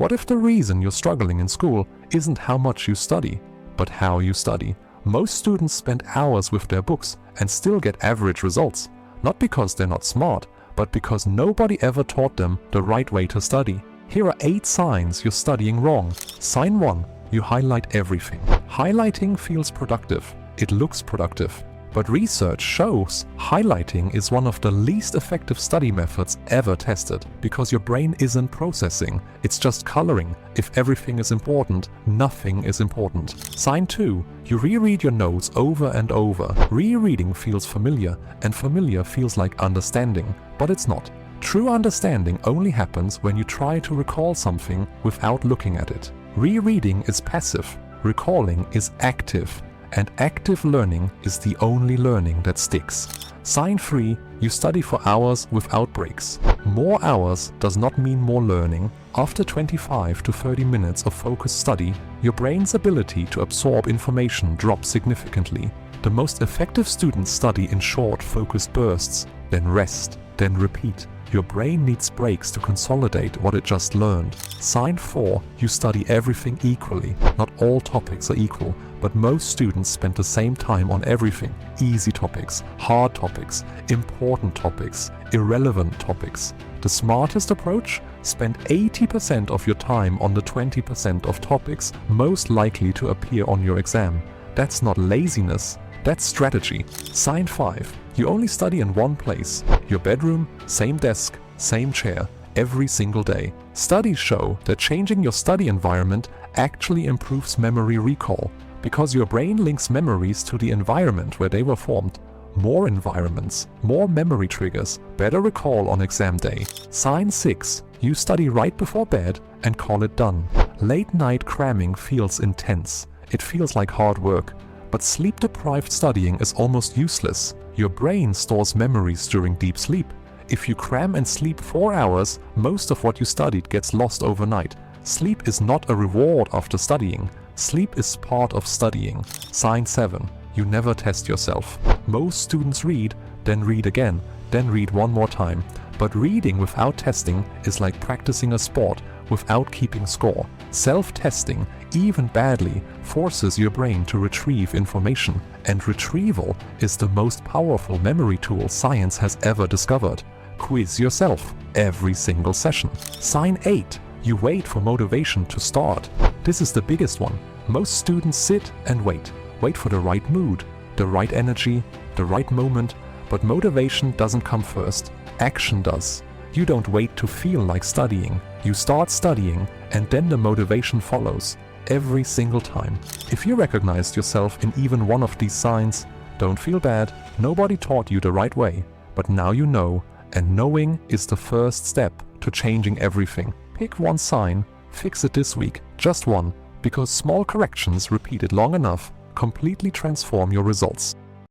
What if the reason you're struggling in school isn't how much you study, but how you study? Most students spend hours with their books and still get average results, not because they're not smart, but because nobody ever taught them the right way to study. Here are 8 signs you're studying wrong. Sign 1. You highlight everything. Highlighting feels productive. It looks productive. But research shows highlighting is one of the least effective study methods ever tested, because your brain isn't processing, it's just coloring. If everything is important, nothing is important. Sign 2. You reread your notes over and over. Rereading feels familiar, and familiar feels like understanding, but it's not. True understanding only happens when you try to recall something without looking at it. Rereading is passive, recalling is active. And active learning is the only learning that sticks. Sign 3. You study for hours without breaks. More hours does not mean more learning. After 25 to 30 minutes of focused study, your brain's ability to absorb information drops significantly. The most effective students study in short, focused bursts, then rest, then repeat. Your brain needs breaks to consolidate what it just learned. Sign 4. You study everything equally. Not all topics are equal, but most students spend the same time on everything. Easy topics, hard topics, important topics, irrelevant topics. The smartest approach? Spend 80% of your time on the 20% of topics most likely to appear on your exam. That's not laziness, that's strategy. Sign 5. You only study in one place. Your bedroom, same desk, same chair, every single day. Studies show that changing your study environment actually improves memory recall, because your brain links memories to the environment where they were formed. More environments, more memory triggers, better recall on exam day. Sign 6. You study right before bed and call it done. Late night cramming feels intense. It feels like hard work. But sleep-deprived studying is almost useless. Your brain stores memories during deep sleep. If you cram and sleep 4 hours, most of what you studied gets lost overnight. Sleep is not a reward after studying. Sleep is part of studying. Sign 7. You never test yourself. Most students read, then read again, then read one more time. But reading without testing is like practicing a sport without keeping score. Self-testing, even badly, forces your brain to retrieve information, and retrieval is the most powerful memory tool science has ever discovered. Quiz yourself every single session. Sign 8. You wait for motivation to start. This is the biggest one. Most students sit and wait for the right mood, the right energy, the right moment, but motivation doesn't come first. Action does. You don't wait to feel like studying. You start studying, and then the motivation follows, every single time. If you recognized yourself in even one of these signs, don't feel bad. Nobody taught you the right way. But now you know, and knowing is the first step to changing everything. Pick one sign, fix it this week, just one, because small corrections repeated long enough completely transform your results.